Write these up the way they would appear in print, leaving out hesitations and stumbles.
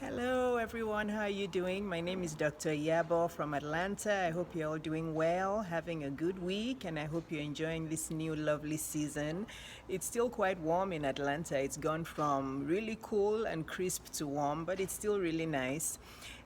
Hello everyone, how are you doing? My name is Dr. Yabo from Atlanta. I hope you're all doing well, having a good week, and I hope you're enjoying this new lovely season. It's still quite warm in Atlanta. It's gone from really cool and crisp to warm, but it's still really nice.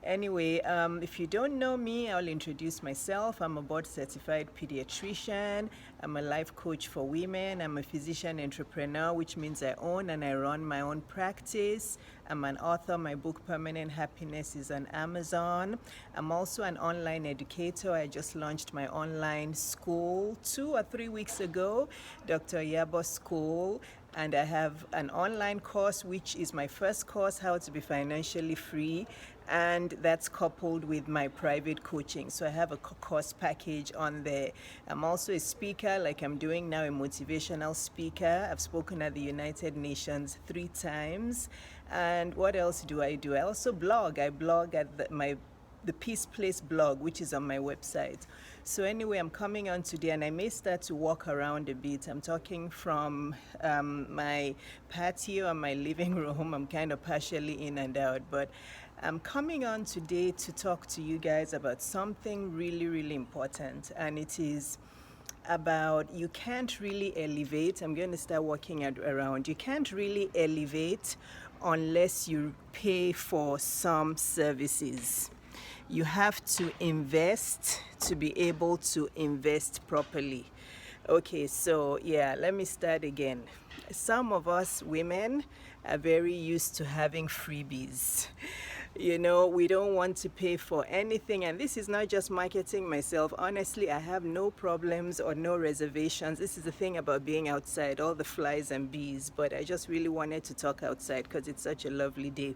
Anyway, if you don't know me, I'll introduce myself. I'm a board certified pediatrician. I'm a life coach for women. I'm a physician entrepreneur, which means I own and I run my own practice. I'm an author. My book, Permanent Happiness, is on Amazon. I'm also an online educator. I just launched my online school 2 or 3 weeks ago, Dr. Yabo School. And I have an online course, which is my first course, How to Be Financially Free. And that's coupled with my private coaching. So I have a course package on there. I'm also a speaker, like I'm doing now, a motivational speaker. I've spoken at the United Nations 3 times. And what else do? I also blog. I blog at the Peace Place blog, which is on my website. So anyway, I'm coming on today, and I may start to walk around a bit. I'm talking from my patio and my living room. I'm kind of partially in and out, but I'm coming on today to talk to you guys about something really, really important, and it is about you can't really elevate. I'm going to start walking around. You can't really elevate unless you pay for some services. You have to invest to be able to invest properly. Okay, so yeah, let me start again. Some of us women are very used to having freebies. You know, we don't want to pay for anything, and this is not just marketing myself. Honestly, I have no problems or no reservations. This is the thing about being outside, all the flies and bees, but I just really wanted to talk outside because it's such a lovely day,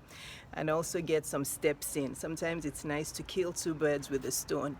and also get some steps in. Sometimes it's nice to kill 2 birds with a stone.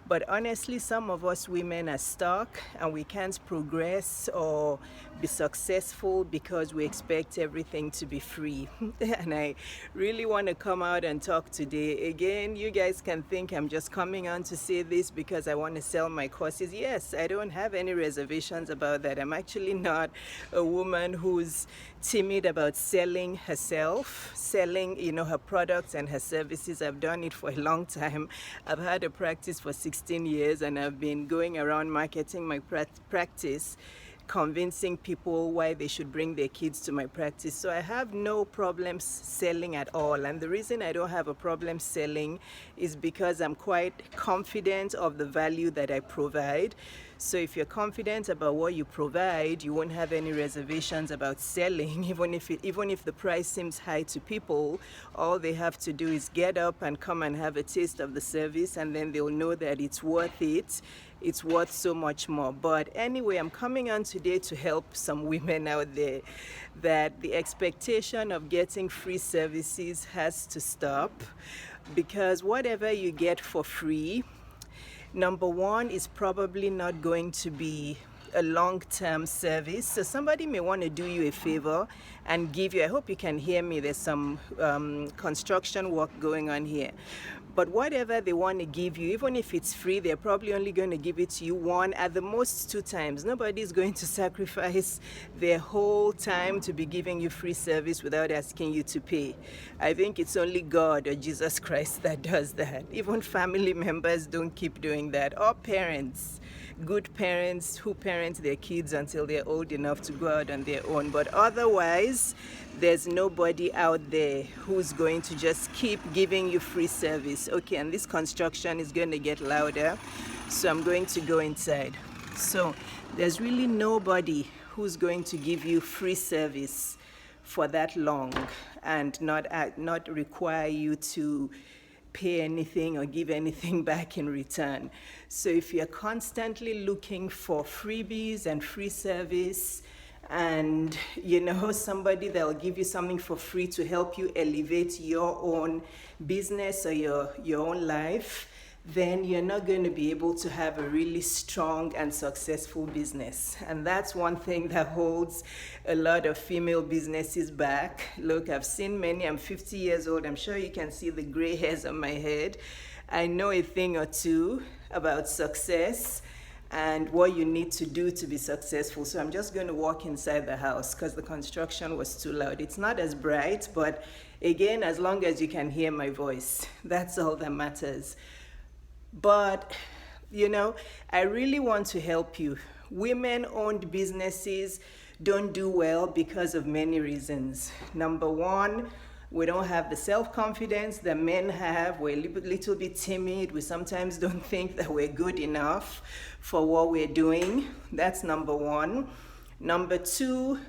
But honestly, some of us women are stuck and we can't progress or be successful because we expect everything to be free. And I really want to come out and talk today. Again, you guys can think I'm just coming on to say this because I want to sell my courses. Yes, I don't have any reservations about that. I'm actually not a woman who's timid about selling herself, selling, her products and her services. I've done it for a long time. I've had a practice for 16 years, and I've been going around marketing my practice, convincing people why they should bring their kids to my practice. So I have no problems selling at all. And the reason I don't have a problem selling is because I'm quite confident of the value that I provide. So if you're confident about what you provide, you won't have any reservations about selling. Even if the price seems high to people, all they have to do is get up and come and have a taste of the service, and then they'll know that it's worth it. It's worth so much more. But anyway, I'm coming on today to help some women out there that the expectation of getting free services has to stop, because whatever you get for free, number one, is probably not going to be a long-term service. So somebody may want to do you a favor and give you, I hope you can hear me, there's some construction work going on here. But whatever they want to give you, even if it's free, they're probably only going to give it to you 1, at the most 2 times. Nobody's going to sacrifice their whole time to be giving you free service without asking you to pay. I think it's only God or Jesus Christ that does that. Even family members don't keep doing that, or parents. Good parents who parent their kids until they're old enough to go out on their own. But otherwise, there's nobody out there who's going to just keep giving you free service. Okay, and this construction is going to get louder, so I'm going to go inside. So there's really nobody who's going to give you free service for that long and not require you to pay anything or give anything back in return. So if you're constantly looking for freebies and free service, and somebody that will give you something for free to help you elevate your own business or your own life, then you're not going to be able to have a really strong and successful business. And that's one thing that holds a lot of female businesses back. Look, I've seen many. I'm 50 years old. I'm sure you can see the gray hairs on my head. I know a thing or two about success and what you need to do to be successful. So I'm just going to walk inside the house because the construction was too loud. It's not as bright, but Again, as long as you can hear my voice, that's all that matters. But, I really want to help you. Women-owned businesses don't do well because of many reasons. Number one, we don't have the self-confidence that men have. We're a little bit timid. We sometimes don't think that we're good enough for what we're doing. That's number one. Number two,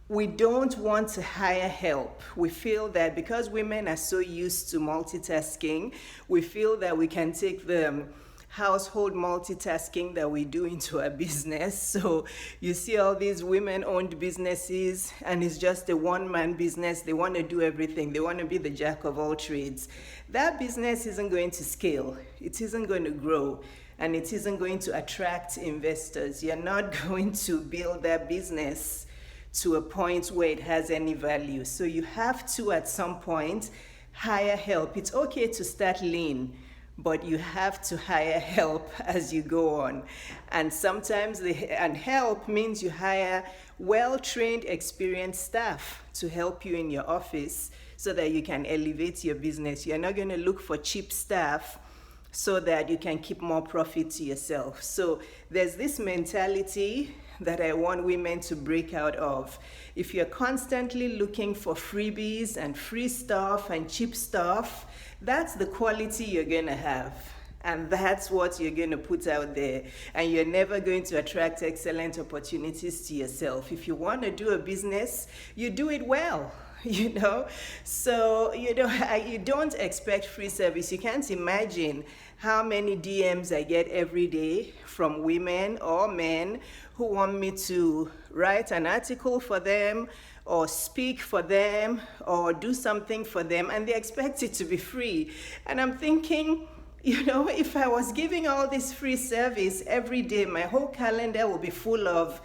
we don't want to hire help. We feel that because women are so used to multitasking, we feel that we can take the household multitasking that we do into our business. So you see all these women-owned businesses, and it's just a one-man business. They want to do everything. They want to be the jack of all trades. That business isn't going to scale. It isn't going to grow, and it isn't going to attract investors. You're not going to build that business to a point where it has any value. So you have to, at some point, hire help. It's okay to start lean, but you have to hire help as you go on. And sometimes help means you hire well-trained, experienced staff to help you in your office so that you can elevate your business. You're not going to look for cheap staff so that you can keep more profit to yourself. So there's this mentality that I want women to break out of. If you're constantly looking for freebies and free stuff and cheap stuff, that's the quality you're gonna have. And that's what you're gonna put out there. And you're never going to attract excellent opportunities to yourself. If you wanna do a business, you do it well. So you don't expect free service. You can't imagine how many DMs I get every day from women or men who want me to write an article for them or speak for them or do something for them, and they expect it to be free. And I'm thinking, if I was giving all this free service every day, my whole calendar will be full of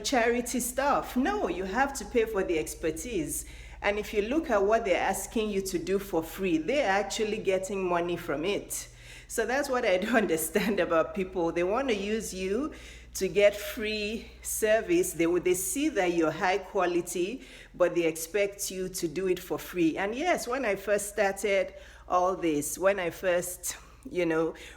charity stuff. No, you have to pay for the expertise. And if you look at what they're asking you to do for free, they're actually getting money from it. So that's what I don't understand about people. They want to use you to get free service. They see that you're high quality, but they expect you to do it for free. And yes, when I first started all this, when I first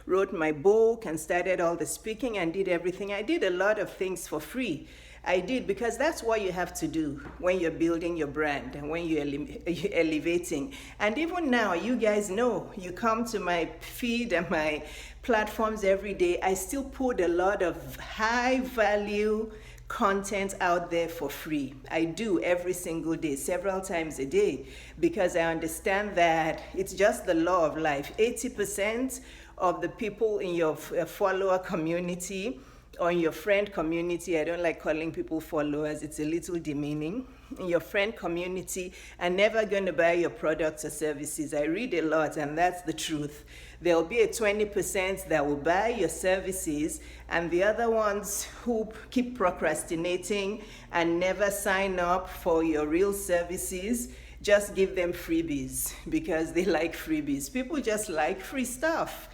wrote my book and started all the speaking and did everything, I did a lot of things for free. I did, because that's what you have to do when you're building your brand and when you're elevating. And even now, you guys know, you come to my feed and my platforms every day, I still put a lot of high value content out there for free. I do every single day, several times a day, because I understand that it's just the law of life. 80% of the people in your follower community or in your friend community, I don't like calling people followers, it's a little demeaning, in your friend community are never going to buy your products or services. I read a lot, and that's the truth. There'll be a 20% that will buy your services, and the other ones who keep procrastinating and never sign up for your real services, just give them freebies because they like freebies. People just like free stuff.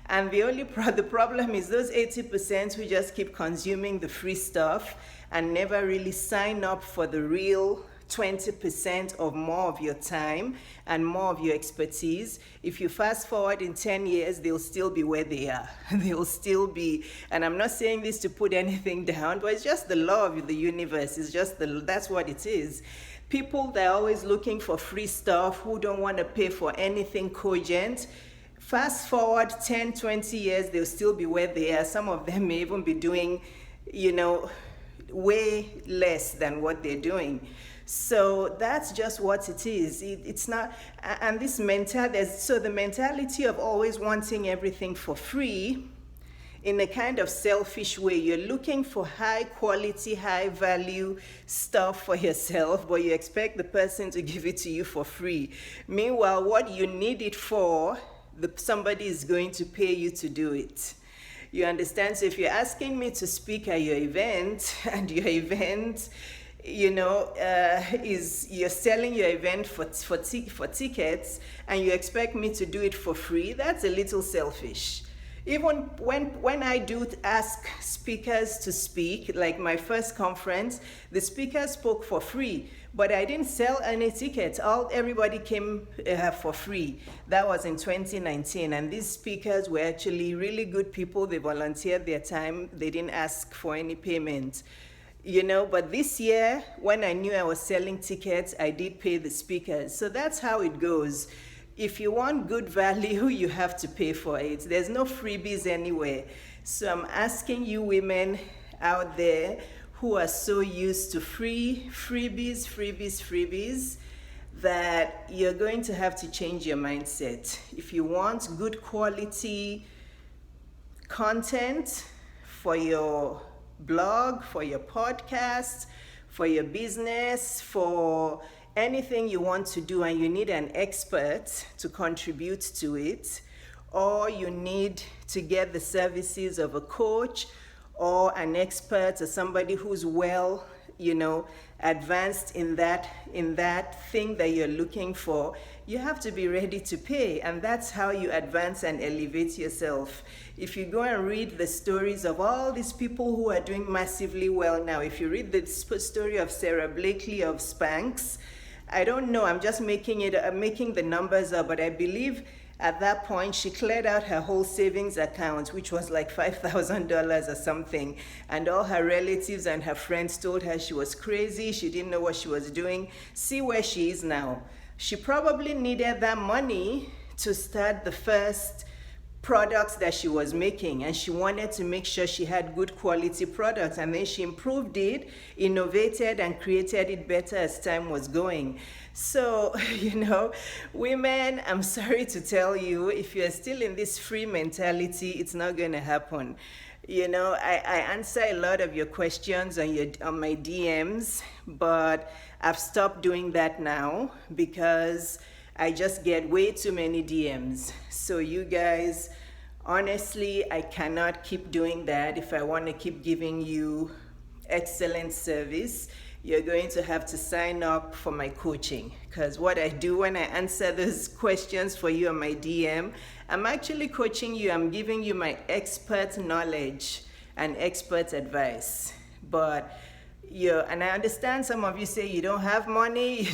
And the problem is those 80% who just keep consuming the free stuff and never really sign up for the real 20% of more of your time and more of your expertise. If you fast forward in 10 years, they'll still be where they are. They'll still be, and I'm not saying this to put anything down, but it's just the law of the universe. That's what it is. People that are always looking for free stuff, who don't want to pay for anything cogent, fast forward 10, 20 years, they'll still be where they are. Some of them may even be doing, way less than what they're doing. So that's just what it is. It's not, and this the mentality of always wanting everything for free, in a kind of selfish way. You're looking for high quality, high value stuff for yourself, but you expect the person to give it to you for free. Meanwhile, what you need it for, somebody is going to pay you to do it. You understand? So if you're asking me to speak at your event, and your event, you're selling your event for tickets, and you expect me to do it for free, that's a little selfish. Even when I do ask speakers to speak, like my first conference, the speaker spoke for free, but I didn't sell any tickets. Everybody came for free. That was in 2019, and these speakers were actually really good people. They volunteered their time. They didn't ask for any payment. But this year, when I knew I was selling tickets, I did pay the speakers. So that's how it goes. If you want good value, you have to pay for it. There's no freebies anywhere. So I'm asking you women out there who are so used to freebies, that you're going to have to change your mindset. If you want good quality content for your blog, for your podcast, for your business, for anything you want to do, and you need an expert to contribute to it, or you need to get the services of a coach or an expert or somebody who's well, advanced in that thing that you're looking for, you have to be ready to pay. And that's how you advance and elevate yourself. If you go and read the stories of all these people who are doing massively well now, if you read the story of Sarah Blakely of Spanx, I don't know, I'm just making the numbers up, but I believe at that point she cleared out her whole savings account, which was like $5,000 or something, and all her relatives and her friends told her she was crazy, she didn't know what she was doing. See where she is now. She probably needed that money to start the first products that she was making, and she wanted to make sure she had good quality products, and then she improved it, innovated, and created it better as time was going. So, women, I'm sorry to tell you, if you're still in this free mentality, it's not going to happen. I answer a lot of your questions on my DMs, but I've stopped doing that now because I just get way too many DMs. So you guys, honestly, I cannot keep doing that. If I want to keep giving you excellent service, you're going to have to sign up for my coaching, because what I do when I answer those questions for you on my DM, I'm actually coaching you. I'm giving you my expert knowledge and expert advice. But and I understand some of you say you don't have money,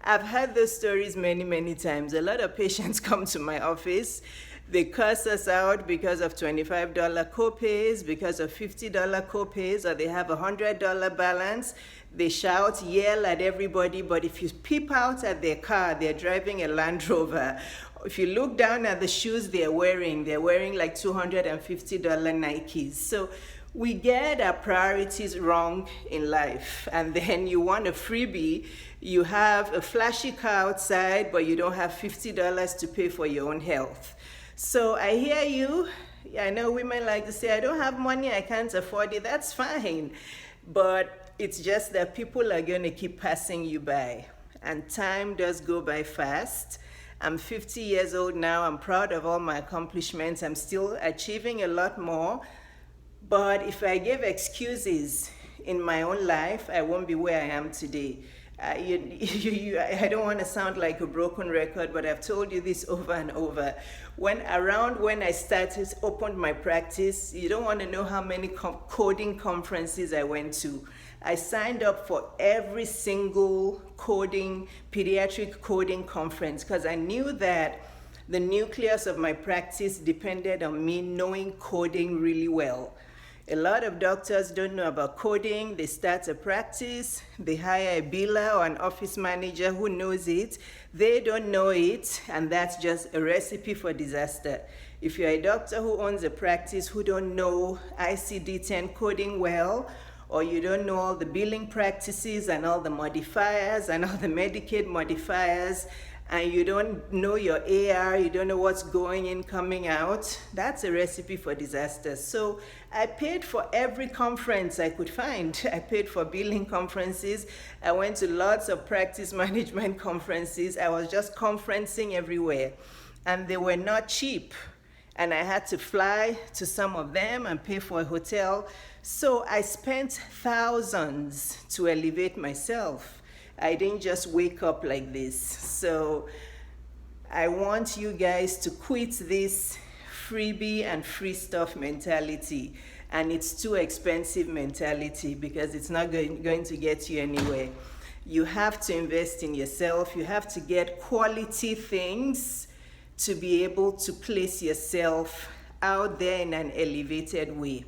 I've heard those stories many times. A lot of patients come to my office, they curse us out because of $25 copays, because of $50 copays, or they have a $100 balance. They shout, yell at everybody, but if you peep out at their car, they're driving a Land Rover. If you look down at the shoes they're wearing like $250 Nikes. So we get our priorities wrong in life, and then you want a freebie. You have a flashy car outside, but you don't have $50 to pay for your own health. So I hear you. I know women like to say, I don't have money, I can't afford it. That's fine. But it's just that people are going to keep passing you by. And time does go by fast. I'm 50 years old now. I'm proud of all my accomplishments. I'm still achieving a lot more. But if I give excuses in my own life, I won't be where I am today. I don't want to sound like a broken record, but I've told you this over and over. When I opened my practice, you don't want to know how many coding conferences I went to. I signed up for every single pediatric coding conference, because I knew that the nucleus of my practice depended on me knowing coding really well. A lot of doctors don't know about coding. They start a practice, they hire a biller or an office manager who knows it. They don't know it, and that's just a recipe for disaster. If you're a doctor who owns a practice who don't know ICD-10 coding well, or you don't know all the billing practices and all the modifiers and all the Medicaid modifiers, and you don't know your AR, you don't know what's going in, coming out, that's a recipe for disaster. So I paid for every conference I could find. I paid for billing conferences. I went to lots of practice management conferences. I was just conferencing everywhere. And they were not cheap. And I had to fly to some of them and pay for a hotel. So I spent thousands to elevate myself. I didn't just wake up like this. So I want you guys to quit this freebie and free stuff mentality, and it's too expensive mentality, because it's not going to get you anywhere. You have to invest in yourself. You have to get quality things to be able to place yourself out there in an elevated way.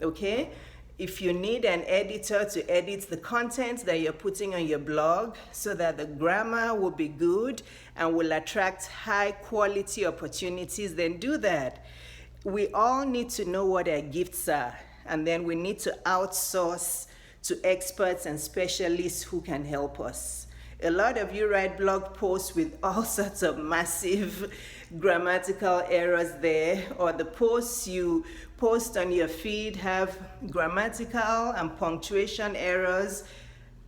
Okay? If you need an editor to edit the content that you're putting on your blog so that the grammar will be good and will attract high quality opportunities, then do that. We all need to know what our gifts are, and then we need to outsource to experts and specialists who can help us. A lot of you write blog posts with all sorts of massive grammatical errors there, or the posts you post on your feed have grammatical and punctuation errors,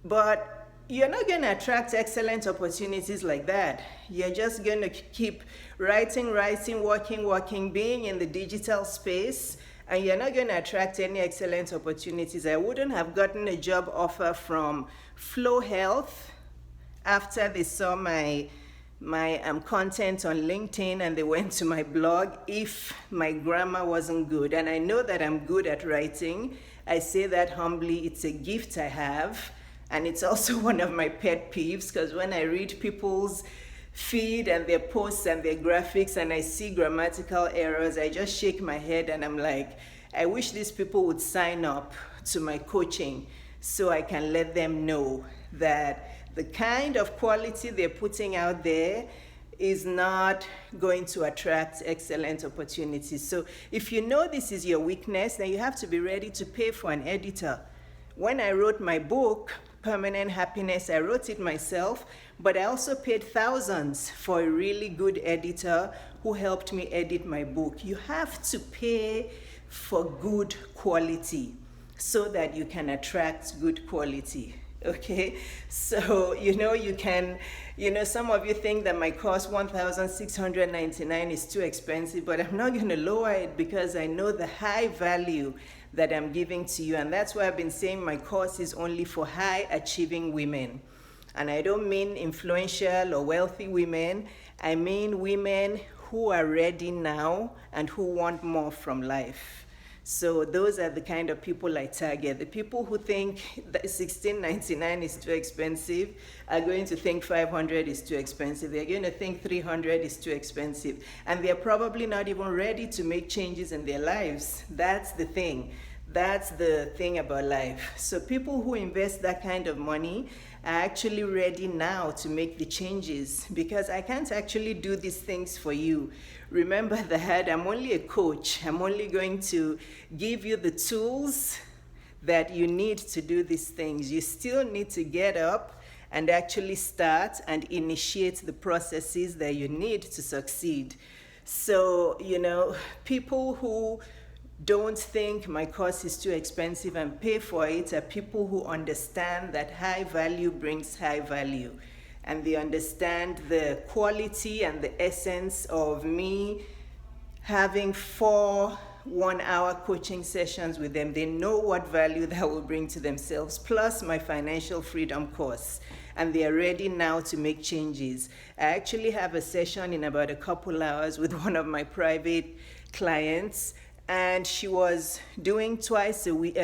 but you're not going to attract excellent opportunities like that. You're just going to keep writing, working, being in the digital space, and you're not going to attract any excellent opportunities. I wouldn't have gotten a job offer from Flow Health after they saw my content on LinkedIn and they went to my blog if my grammar wasn't good. And I know that I'm good at writing. I say that humbly. It's a gift I have. And it's also one of my pet peeves, because when I read people's feed and their posts and their graphics and I see grammatical errors, I just shake my head and I'm like, I wish these people would sign up to my coaching so I can let them know that the kind of quality they're putting out there is not going to attract excellent opportunities. So if you know this is your weakness, then you have to be ready to pay for an editor. When I wrote my book, Permanent Happiness, I wrote it myself, but I also paid thousands for a really good editor who helped me edit my book. You have to pay for good quality so that you can attract good quality. Okay, so you can, some of you think that my cost $1,699 is too expensive, but I'm not going to lower it because I know the high value that I'm giving to you, and that's why I've been saying my course is only for high achieving women. And I don't mean influential or wealthy women. I mean women who are ready now and who want more from life. So those are the kind of people I target. The people who think that $1,699 is too expensive are going to think $500 is too expensive. They're going to think $300 is too expensive. And they're probably not even ready to make changes in their lives. That's the thing. That's the thing about life. So people who invest that kind of money are actually ready now to make the changes, because I can't actually do these things for you. Remember that I'm only a coach. I'm only going to give you the tools that you need to do these things. You still need to get up and actually start and initiate the processes that you need to succeed. So, people who don't think my course is too expensive and pay for it are people who understand that high value brings high value. And they understand the quality and the essence of me having 4 one-hour coaching sessions with them. They know what value that will bring to themselves, plus my financial freedom course. And they are ready now to make changes. I actually have a session in about a couple hours with one of my private clients, and she was doing twice a week,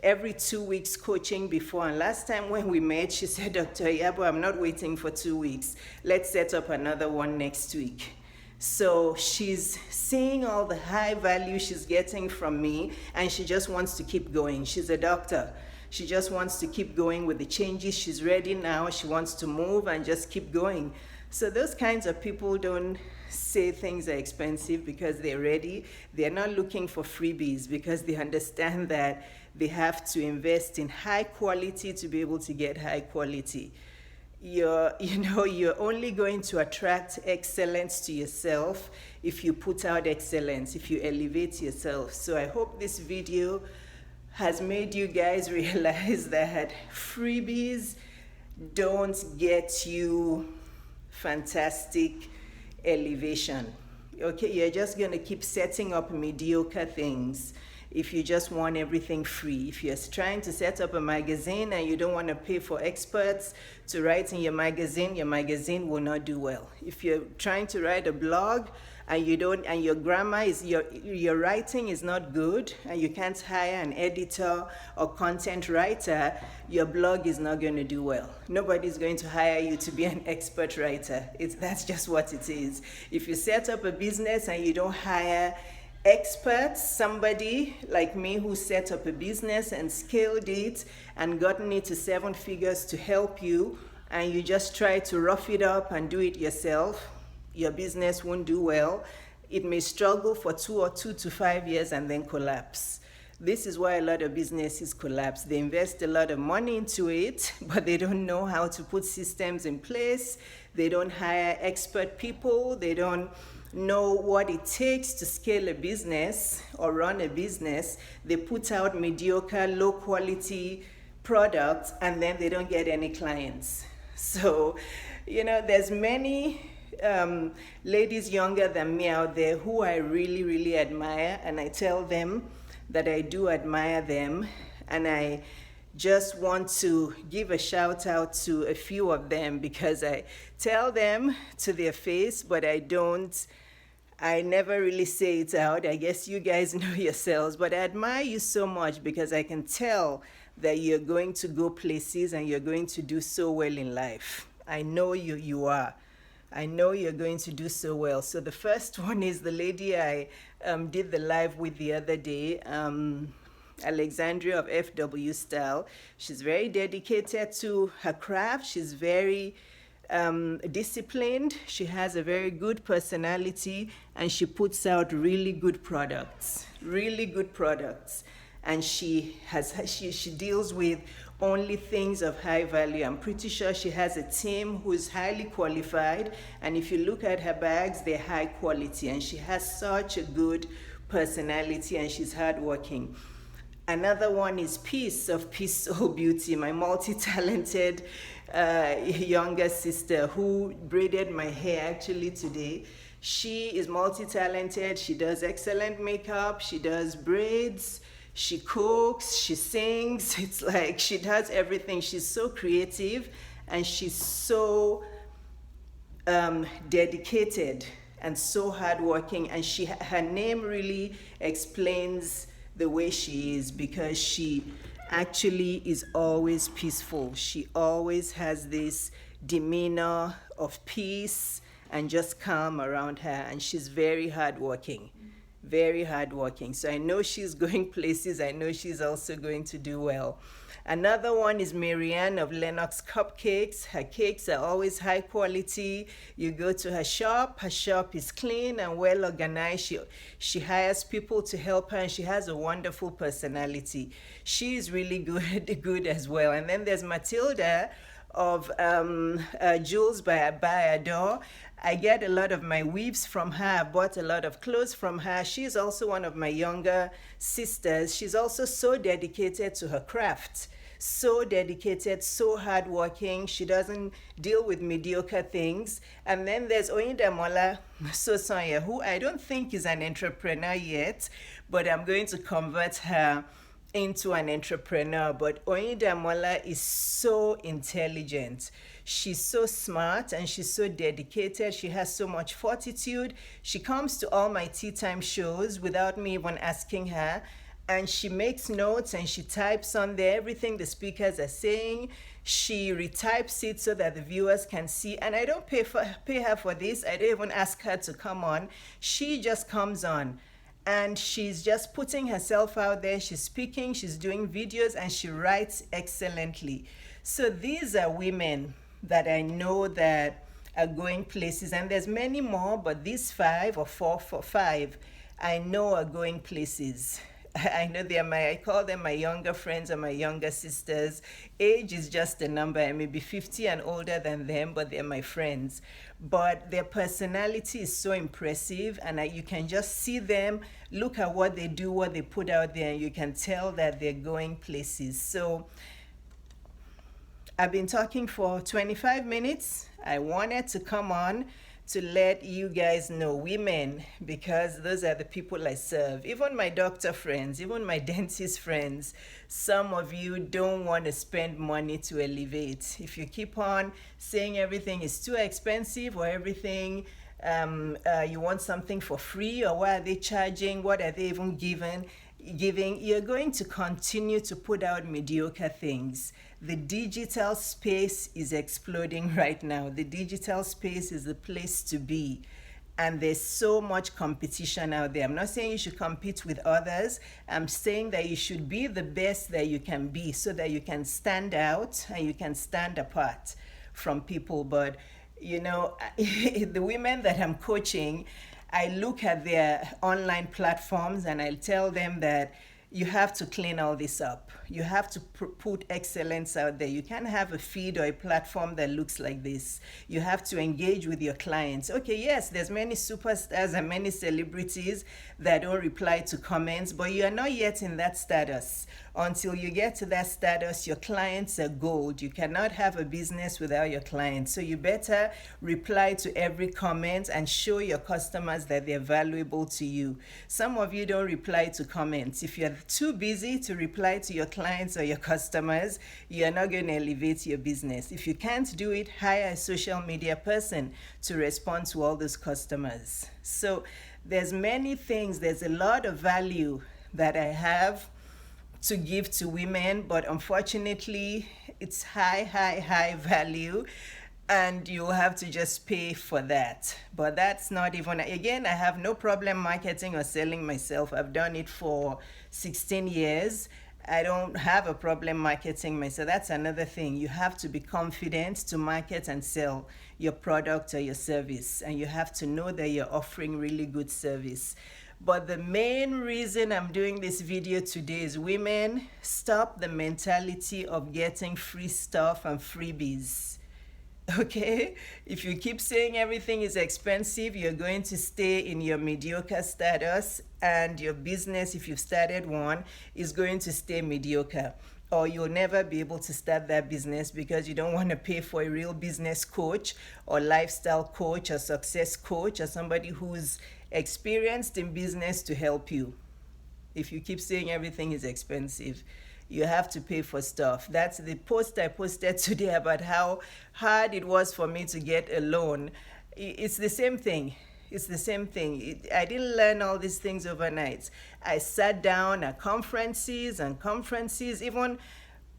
every 2 weeks coaching before. And last time when we met, she said, Dr. Yabo, I'm not waiting for 2 weeks. Let's set up another one next week. So she's seeing all the high value she's getting from me, and she just wants to keep going. She's a doctor. She just wants to keep going with the changes. She's ready now. She wants to move and just keep going. So those kinds of people don't say things are expensive because they're ready. They're not looking for freebies because they understand that they have to invest in high quality to be able to get high quality. You're only going to attract excellence to yourself if you put out excellence, if you elevate yourself. So I hope this video has made you guys realize that freebies don't get you fantastic elevation. Okay, you're just going to keep setting up mediocre things. if you just want everything free. If you're trying to set up a magazine and you don't want to pay for experts to write in your magazine will not do well. If you're trying to write a blog and your grammar is your writing is not good and you can't hire an editor or content writer, your blog is not going to do well. Nobody's going to hire you to be an expert writer. That's just what it is. If you set up a business and you don't hire experts, somebody like me who set up a business and scaled it and gotten it to 7 figures to help you, and you just try to rough it up and do it yourself, your business won't do well. It may struggle for 2 to 5 years and then collapse. This is why a lot of businesses collapse. They invest a lot of money into it, but they don't know how to put systems in place. They don't hire expert people. They don't know what it takes to scale a business or run a business. They put out mediocre, low quality products and then they don't get any clients. So, there's many ladies younger than me out there who I really, really admire, and I tell them that I do admire them, and I just want to give a shout out to a few of them because I tell them to their face, but I never really say it out. I guess you guys know yourselves, but I admire you so much because I can tell that you're going to go places and you're going to do so well in life. I know you are. I know you're going to do so well. So the first one is the lady I did the live with the other day, Alexandria of FW Style. She's very dedicated to her craft. She's very disciplined. She has a very good personality, and she puts out really good products. And she deals with only things of high value. I'm pretty sure she has a team who's highly qualified, and if you look at her bags, they're high quality, and she has such a good personality, and she's hardworking. Another one is Peace of Peace Soul Beauty, my multi-talented younger sister who braided my hair actually today. She is multi-talented. She does excellent makeup. She does braids. She cooks. She sings. It's like she does everything. She's so creative and she's so dedicated and so hardworking. And her name really explains the way she is, because she actually is always peaceful. She always has this demeanor of peace and just calm around her, and she's very hardworking. So I know she's going places. I know she's also going to do well. Another one is Marianne of Lennox Cupcakes. Her cakes are always high quality. You go to her shop is clean and well organized. She hires people to help her, and she has a wonderful personality. She is really good as well. And then there's Matilda of Jules by Adore. I get a lot of my weaves from her. I bought a lot of clothes from her. She's also one of my younger sisters. She's also so dedicated to her craft. So dedicated, so hardworking. She doesn't deal with mediocre things. And then there's Oyindamola Sosonya, who I don't think is an entrepreneur yet, but I'm going to convert her into an entrepreneur. But Oyindamola is so intelligent. She's so smart and she's so dedicated. She has so much fortitude. She comes to all my tea time shows without me even asking her. And she makes notes and she types on there everything the speakers are saying. She retypes it so that the viewers can see. And I don't pay her for this. I don't even ask her to come on. She just comes on. And she's just putting herself out there. She's speaking, she's doing videos, and she writes excellently. So these are women that I know that are going places. And there's many more, but these 5 or 5 I know are going places. I know I call them my younger friends and my younger sisters. Age is just a number. I may be 50 and older than them, but they're my friends. But their personality is so impressive, and you can just see them, look at what they do, what they put out there, and you can tell that they're going places. So I've been talking for 25 minutes. I wanted to come on to let you guys know, women, because those are the people I serve. Even my doctor friends, even my dentist friends, some of you don't want to spend money to elevate. If you keep on saying everything is too expensive or everything, you want something for free, or what are they charging? What are they even giving? You're going to continue to put out mediocre things. The digital space is exploding right now. The digital space is the place to be. And there's so much competition out there. I'm not saying you should compete with others. I'm saying that you should be the best that you can be so that you can stand out and you can stand apart from people. But, the women that I'm coaching, I look at their online platforms and I'll tell them that you have to clean all this up. You have to put excellence out there. You can't have a feed or a platform that looks like this. You have to engage with your clients. Okay, yes, there's many superstars and many celebrities that don't reply to comments, but you are not yet in that status. Until you get to that status, your clients are gold. You cannot have a business without your clients. So you better reply to every comment and show your customers that they're valuable to you. Some of you don't reply to comments. If you're too busy to reply to your clients or your customers, you're not going to elevate your business. If you can't do it, hire a social media person to respond to all those customers. So there's many things, there's a lot of value that I have to give to women, but unfortunately it's high value, and you'll have to just pay for that. But that's not even, again, I have no problem marketing or selling myself. I've done it for 16 years. I don't have a problem marketing myself. That's another thing. You have to be confident to market and sell your product or your service, and you have to know that you're offering really good service. But the main reason I'm doing this video today is, women, stop the mentality of getting free stuff and freebies. Okay? If you keep saying everything is expensive, you're going to stay in your mediocre status, and your business, if you've started one, is going to stay mediocre. Or you'll never be able to start that business because you don't want to pay for a real business coach or lifestyle coach or success coach or somebody who's experienced in business to help you. If you keep saying everything is expensive, you have to pay for stuff. That's the post I posted today about how hard it was for me to get a loan. It's the same thing. It's the same thing. I didn't learn all these things overnight. I sat down at conferences, even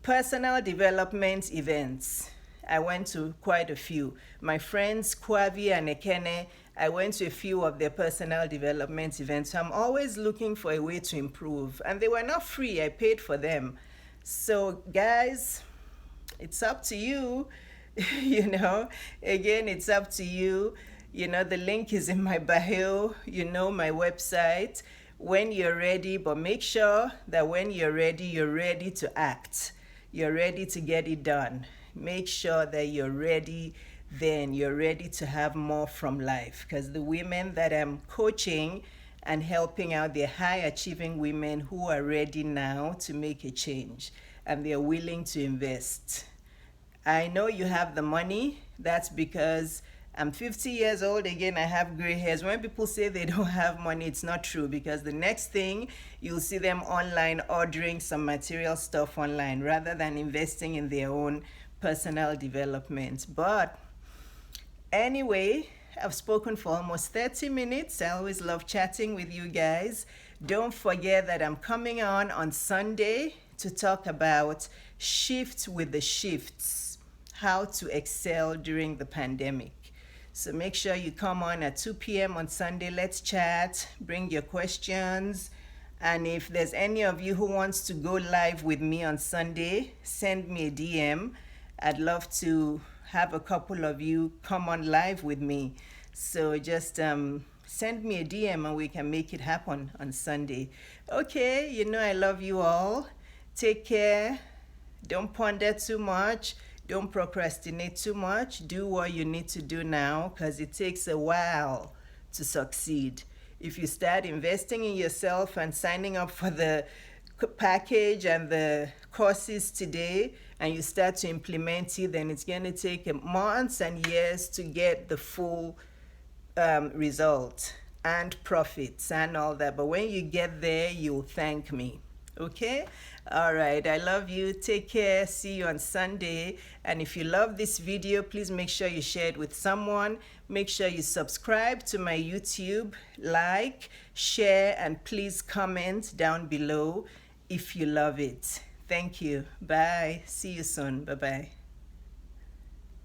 personal development events. I went to quite a few. My friends Kwavi and Ekene, I went to a few of their personal development events. So I'm always looking for a way to improve. And they were not free. I paid for them. So guys, it's up to you. Again, it's up to you. The link is in my bio, my website. When you're ready, but make sure that when you're ready to act. You're ready to get it done. Make sure that you're ready, then you're ready to have more from life. Because the women that I'm coaching and helping out, they're high achieving women who are ready now to make a change, and they're willing to invest. I know you have the money. That's because I'm 50 years old. Again, I have gray hairs. When people say they don't have money, it's not true, because the next thing you'll see them online ordering some material stuff online rather than investing in their own personal development. But anyway, I've spoken for almost 30 minutes. I always love chatting with you guys. Don't forget that I'm coming on Sunday to talk about shift with the shifts, how to excel during the pandemic. So make sure you come on at 2 p.m. on Sunday. Let's chat, bring your questions. And if there's any of you who wants to go live with me on Sunday, send me a DM. I'd love to have a couple of you come on live with me. So just send me a DM and we can make it happen on Sunday. Okay, I love you all. Take care. Don't ponder too much. Don't procrastinate too much. Do what you need to do now, because it takes a while to succeed. If you start investing in yourself and signing up for the package and the courses today, and you start to implement it, then it's going to take months and years to get the full results and profits and all that. But when you get there, you'll thank me. Okay? All right. I love you. Take care. See you on Sunday. And if you love this video, please make sure you share it with someone. Make sure you subscribe to my YouTube, like, share, and please comment down below if you love it. Thank you. Bye. See you soon. Bye-bye.